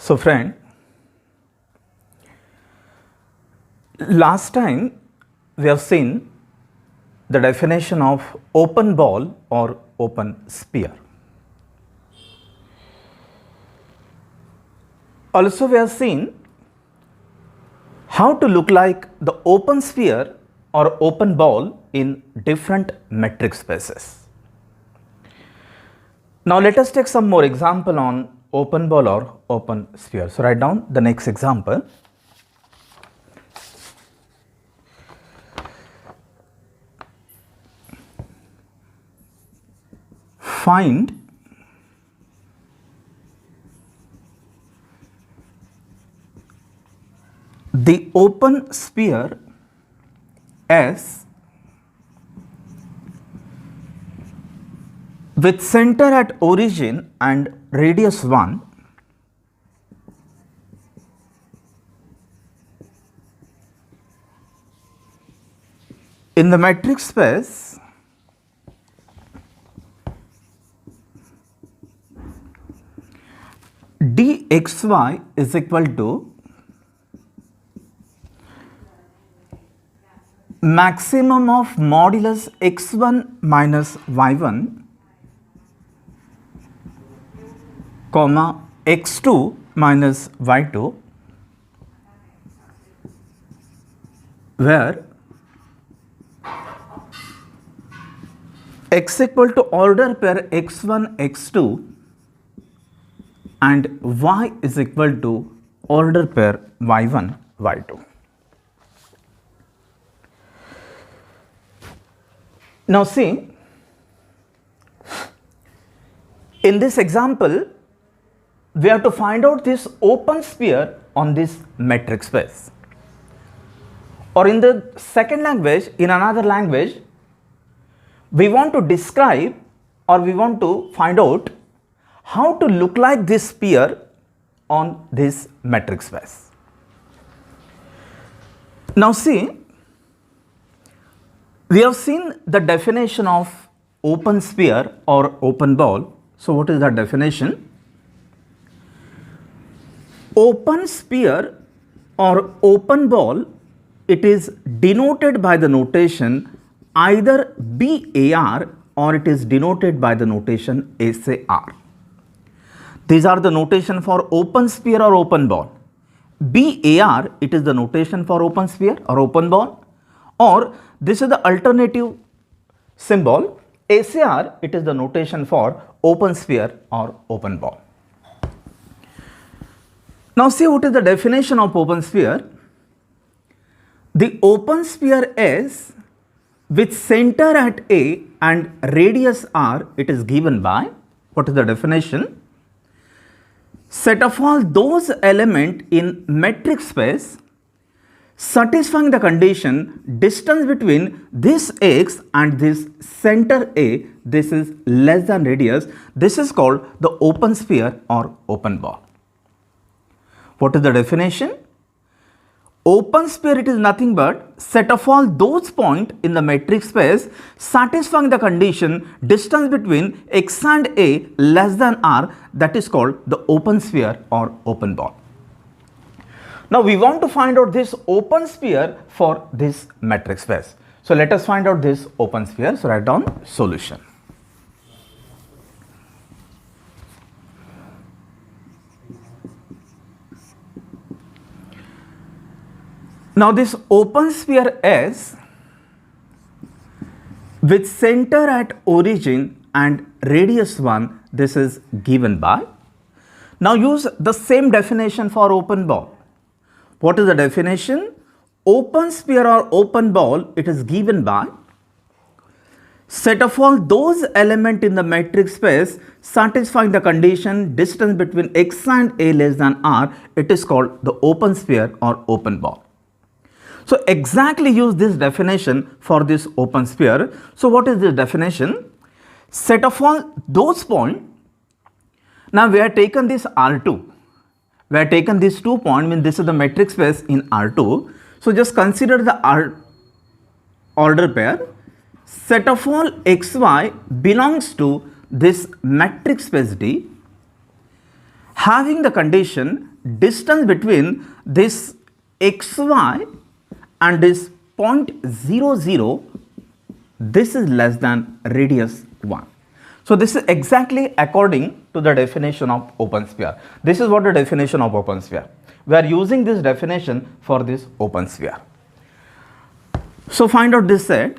So friend, last time we have seen the definition of open ball or open sphere. Also we have seen how to look like the open sphere or open ball in different metric spaces. Now let us take some more example on open ball or open sphere. So write down the next example. Find the open sphere S with center at origin and radius 1 in the metric space dxy is equal to maximum of modulus x1 minus y1 comma x2 minus y2, where x equal to order pair x1 x2 and y is equal to order pair y1 y2. Now see, in this example we have to find out this open sphere on this metric space, or in the second language, in another language, we want to describe or we want to find out how to look like this sphere on this metric space. Now see, we have seen the definition of open sphere or open ball. So what is that definition? Open sphere or open ball, it is denoted by the notation either BAR or it is denoted by the notation SAR. These are the notation for open sphere or open ball. BAR, it is the notation for open sphere or open ball, or this is the alternative symbol. SAR, it is the notation for open sphere or open ball. Now see what is the definition of open sphere. The open sphere is with center at A and radius R, it is given by, what is the definition? Set of all those elements in metric space satisfying the condition distance between this x and this center A, this is less than radius, this is called the open sphere or open ball. What is the definition? Open sphere, it is nothing but set of all those points in the metric space satisfying the condition distance between x and A less than R, that is called the open sphere or open ball. Now we want to find out this open sphere for this metric space. So let us find out this open sphere. So write down solution. Now this open sphere S with center at origin and radius 1, this is given by. Now use the same definition for open ball. What is the definition? Open sphere or open ball, it is given by set of all those elements in the metric space satisfying the condition distance between x and A less than R, it is called the open sphere or open ball. So exactly use this definition for this open sphere. So what is the definition? Set of all those points. Now we have taken this R2. We have taken these 2 points, mean this is the metric space in R2. So just consider the R order pair. Set of all xy belongs to this metric space D, having the condition distance between this xy and this point 0, 0, this is less than radius 1. So this is exactly according to the definition of open sphere. This is what the definition of open sphere. We are using this definition for this open sphere. So find out this set.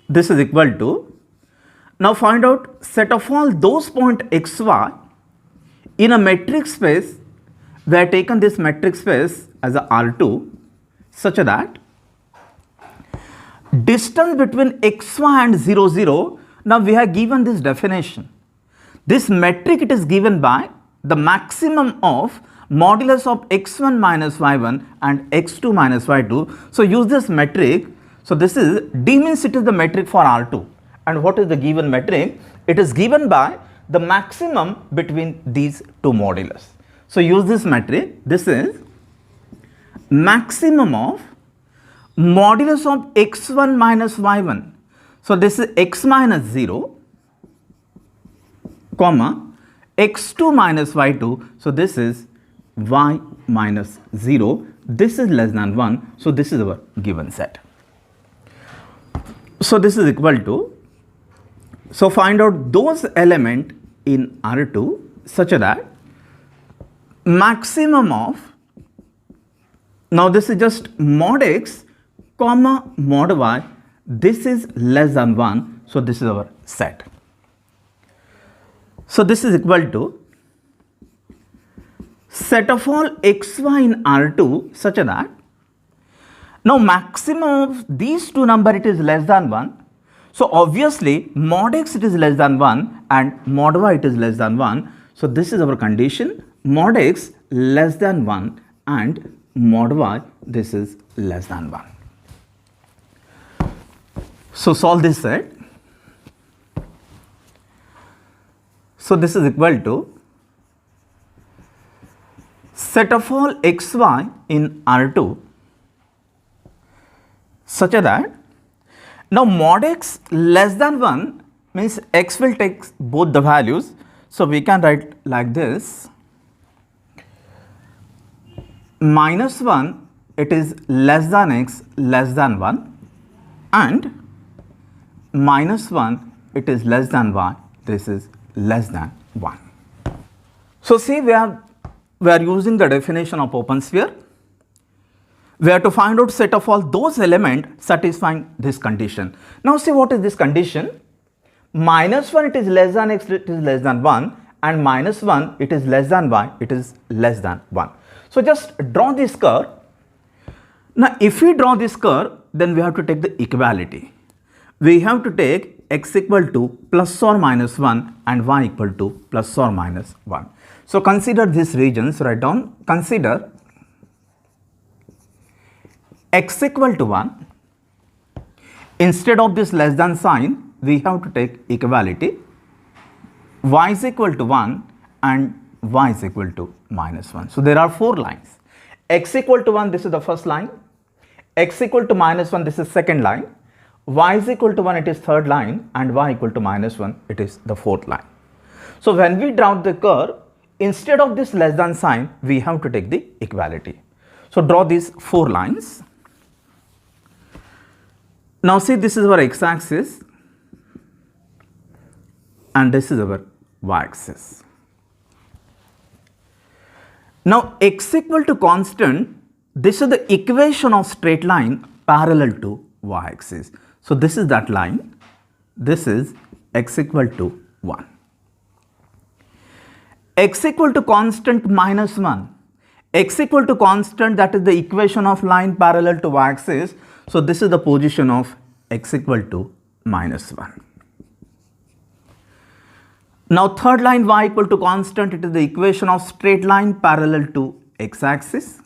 This is equal to, now find out set of all those point xy in a metric space. We have taken this metric space as a R2 such that distance between xy and 0, 0. Now we have given this definition. This metric, it is given by the maximum of modulus of x1 minus y1 and x2 minus y2. So use this metric. So this is D means it is the metric for R2. And what is the given metric? It is given by the maximum between these two modulus. So use this metric. This is maximum of modulus of x1 minus y1. So this is x minus 0, comma, x2 minus y2. So this is y minus 0. This is less than 1. So this is our given set. So this is equal to, so find out those element in R2 such that maximum of, now this is just mod x, comma, mod y, this is less than 1. So this is our set. So this is equal to set of all xy in R2 such that, now maximum of these two number, it is less than 1. So obviously mod x, it is less than 1 and mod y, it is less than 1. So this is our condition, mod x less than 1 and mod y, this is less than 1. So solve this set. So this is equal to set of all xy in R2 such that, now mod x less than 1 means x will take both the values. So we can write like this, minus 1, it is less than x less than 1 and minus 1, it is less than y, this is less than 1. So see, we are using the definition of open sphere. We have to find out set of all those elements satisfying this condition. Now see, what is this condition? Minus 1, it is less than x, it is less than 1 and minus 1, it is less than y, it is less than 1. So just draw this curve. Now if we draw this curve, then we have to take the equality. We have to take x equal to plus or minus 1 and y equal to plus or minus 1. So consider these regions, write down, consider x equal to 1. Instead of this less than sign, we have to take equality. Y is equal to 1 and y is equal to minus 1. So there are 4 lines. X equal to 1, this is the first line. X equal to minus 1, this is second line. Y is equal to 1, it is third line, and y equal to minus 1, it is the fourth line. So when we draw the curve, instead of this less than sign, we have to take the equality. So draw these 4 lines. Now see, this is our x-axis and this is our y-axis. Now x equal to constant, this is the equation of straight line parallel to y-axis. So this is that line, this is x equal to 1. X equal to constant minus 1, x equal to constant, that is the equation of line parallel to y-axis. So this is the position of x equal to minus 1. Now third line y equal to constant, it is the equation of straight line parallel to x-axis,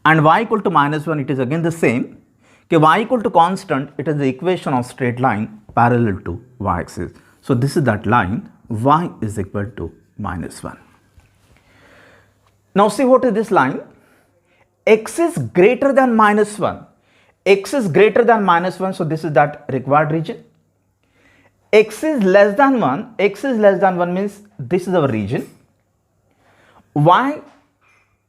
and y equal to minus 1, it is again the same. Okay, y equal to constant, it is the equation of straight line parallel to y-axis. So this is that line, y is equal to minus 1. Now see, what is this line? X is greater than minus 1. X is greater than minus 1, so this is that required region. X is less than 1, x is less than 1 means this is our region. Why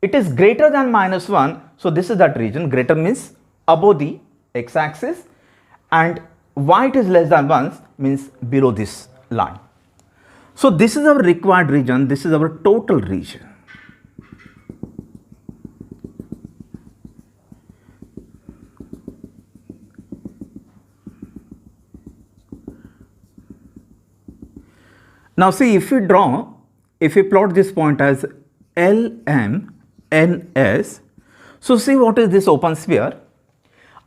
it is greater than -1, so this is that region. Greater means above the x-axis, and why it is less than 1 means below this line. So this is our required region, this is our total region. Now see, if we plot this point as LMNS, so see what is this open sphere.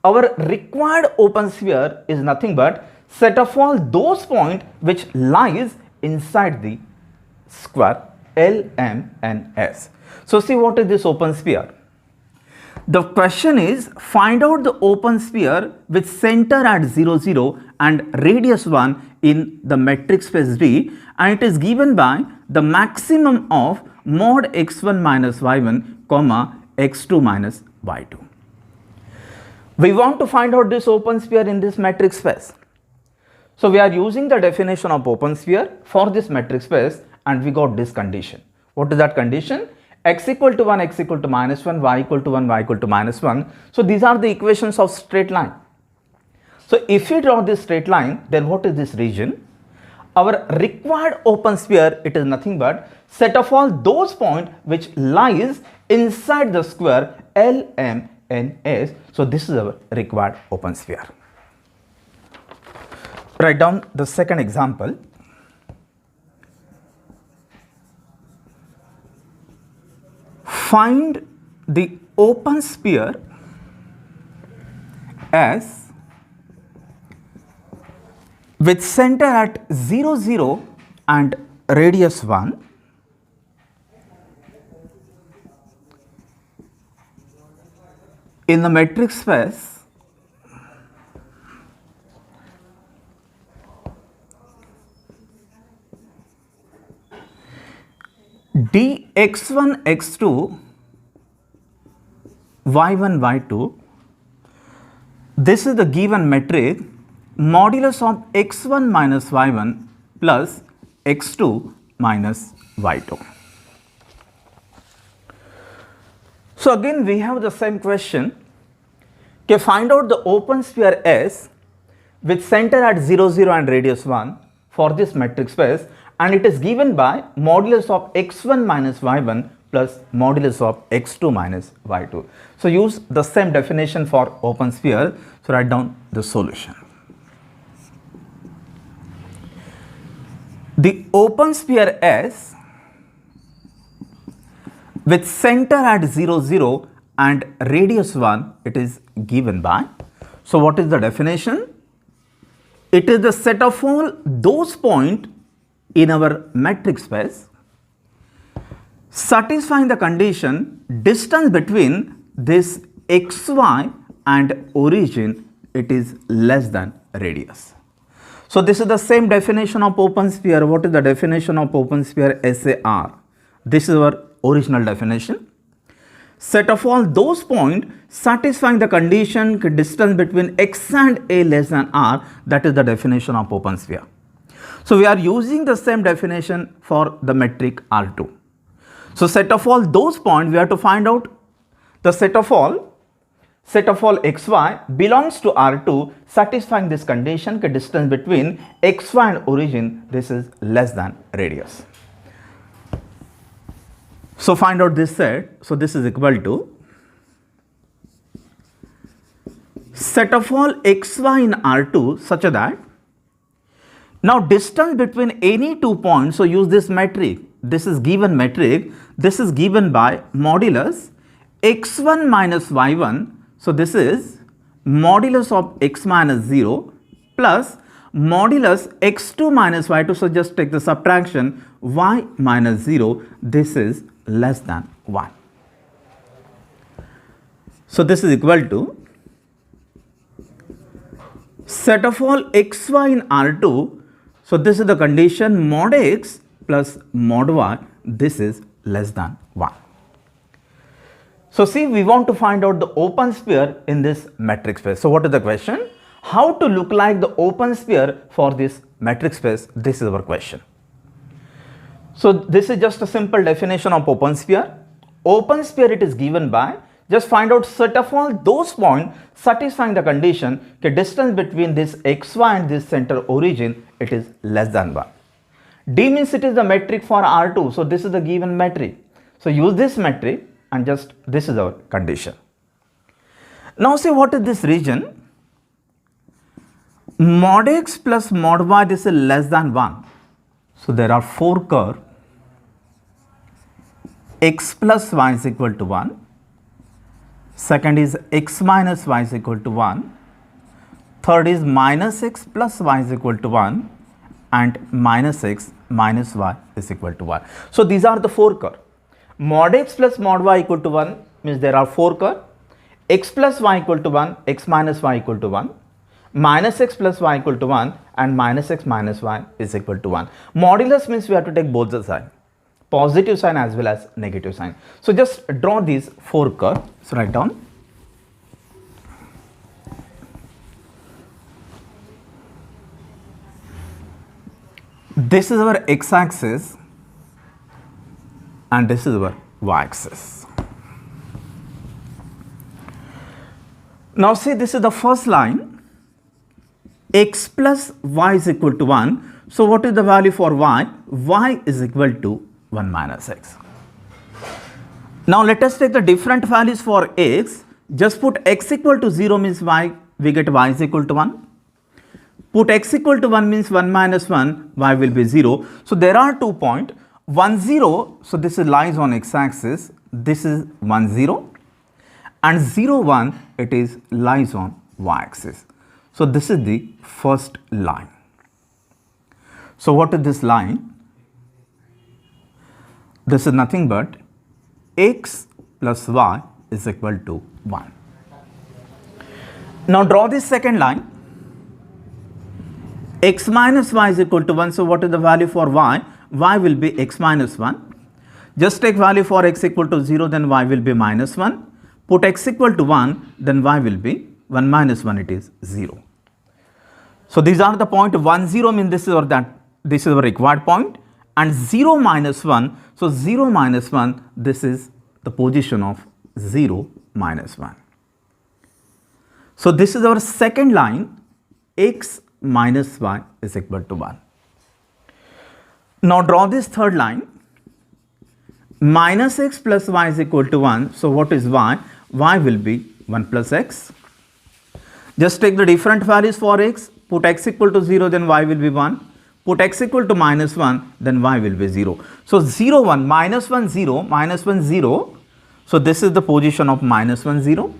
Our required open sphere is nothing but set of all those points which lies inside the square LMNS. So see what is this open sphere. The question is, find out the open sphere with center at 0, 0 and radius 1 in the metric space D, and it is given by the maximum of mod x1 minus y1 comma x2 minus y2. We want to find out this open sphere in this metric space. So we are using the definition of open sphere for this metric space, and we got this condition. What is that condition? X equal to 1, x equal to -1, y equal to 1, y equal to -1. So these are the equations of straight line. So if we draw this straight line, then what is this region? Our required open sphere, it is nothing but set of all those points which lies inside the square LMNS. So this is our required open sphere. Write down the second example. Find the open sphere S with center at 0, 0 and radius 1 in the metric space dx1 x2 y1 y2. This is the given metric modulus of x1 minus y1 plus x2 minus y2. So again we have the same question. Okay, find out the open sphere S with center at 0, 0 and radius 1 for this metric space, and it is given by modulus of x1 minus y1 plus modulus of x2 minus y2. So use the same definition for open sphere. So write down the solution. The open sphere S with center at 0, 0 and radius 1, it is given by. So what is the definition? It is the set of all those points in our metric space satisfying the condition distance between this xy and origin, it is less than radius. So this is the same definition of open sphere. What is the definition of open sphere? SAR. This is our original definition. Set of all those points satisfying the condition distance between x and a less than r, that is the definition of open sphere. So we are using the same definition for the metric R2. So set of all those points, we have to find out the set of all xy belongs to R2 satisfying this condition distance between xy and origin, this is less than radius. So find out this set. So this is equal to set of all xy in R2 such that now distance between any 2 points, so use this metric. This is given metric. This is given by modulus x1 minus y1. So this is modulus of x minus 0 plus modulus x2 minus y2. So just take the subtraction y minus 0. This is less than 1. So this is equal to set of all xy in R2. So this is the condition mod x plus mod y. This is less than 1. So see, we want to find out the open sphere in this metric space. So what is the question? How to look like the open sphere for this metric space? This is our question. So this is just a simple definition of open sphere. Open sphere it is given by, just find out set of all those points satisfying the condition the distance between this xy and this center origin it is less than 1. D means it is the metric for R2, so this is the given metric. So use this metric and just this is our condition. Now see what is this region? Mod x plus mod y, this is less than 1. So there are 4 curves. X plus y is equal to 1. Second is x minus y is equal to 1. Third is minus x plus y is equal to 1. And minus x minus y is equal to 1. So these are the 4 curves. Mod x plus mod y equal to 1 means there are 4 curves. X plus y equal to 1, x minus y equal to 1. Minus x plus y equal to 1 and minus x minus y is equal to 1. Modulus means we have to take both the sign, positive sign as well as negative sign. So just draw these 4 curves. So write down. This is our x-axis and this is our y-axis. Now see, this is the first line. X plus y is equal to 1. So what is the value for y? Y is equal to 1 minus x. Now let us take the different values for x. Just put x equal to 0 means y, we get y is equal to 1. Put x equal to 1 means 1 minus 1, y will be 0. So there are 2 points, 1 0, so this is lies on x-axis, this is 1 0, and 0 1 it is lies on y-axis. So this is the first line. So what is this line? This is nothing but x plus y is equal to 1. Now draw this second line. X minus y is equal to 1. So what is the value for y? Y will be x minus 1. Just take value for x equal to 0, then y will be minus 1. Put x equal to 1, then y will be 1 minus 1, it is 0. So these are the point 1 0 means this is or that, this is our required point, and 0 minus 1. So 0 minus 1, this is the position of 0 minus 1. So this is our second line, x minus y is equal to 1. Now draw this third line. Minus x plus y is equal to 1. So what is y? Y will be 1 plus x. Just take the different values for x. Put x equal to 0, then y will be 1. Put x equal to minus 1, then y will be 0. So 0 1, minus 1 0, minus 1 0. So this is the position of minus 1 0.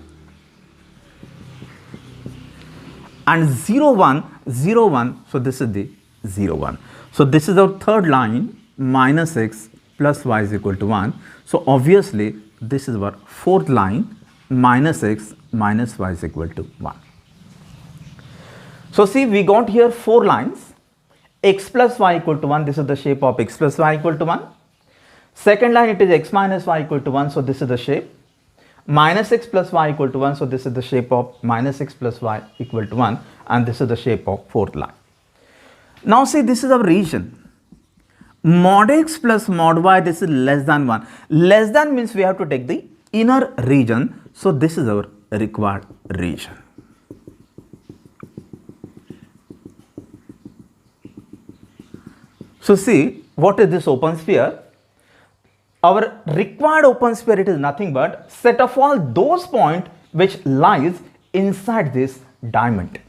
And 0 1, 0 1. So this is the 0 1. So this is our third line, minus x plus y is equal to 1. So obviously this is our fourth line, minus x minus y is equal to 1. So see, we got here 4 lines, x plus y equal to 1, this is the shape of x plus y equal to 1. Second line it is x minus y equal to 1, so this is the shape. Minus x plus y equal to 1, so this is the shape of minus x plus y equal to 1, and this is the shape of fourth line. Now see, this is our region. Mod x plus mod y, this is less than 1. Less than means we have to take the inner region, so this is our required region. So see, what is this open sphere? Our required open sphere, it is nothing but set of all those points which lies inside this diamond.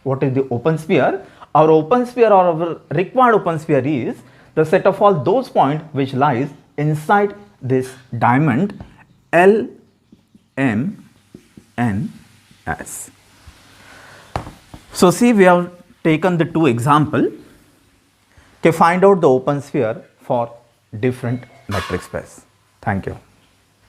What is the open sphere? Our open sphere or our required open sphere is the set of all those points which lies inside this diamond L, M, N, S. So see, we have taken the 2 examples to find out the open sphere for different metric space. Thank you.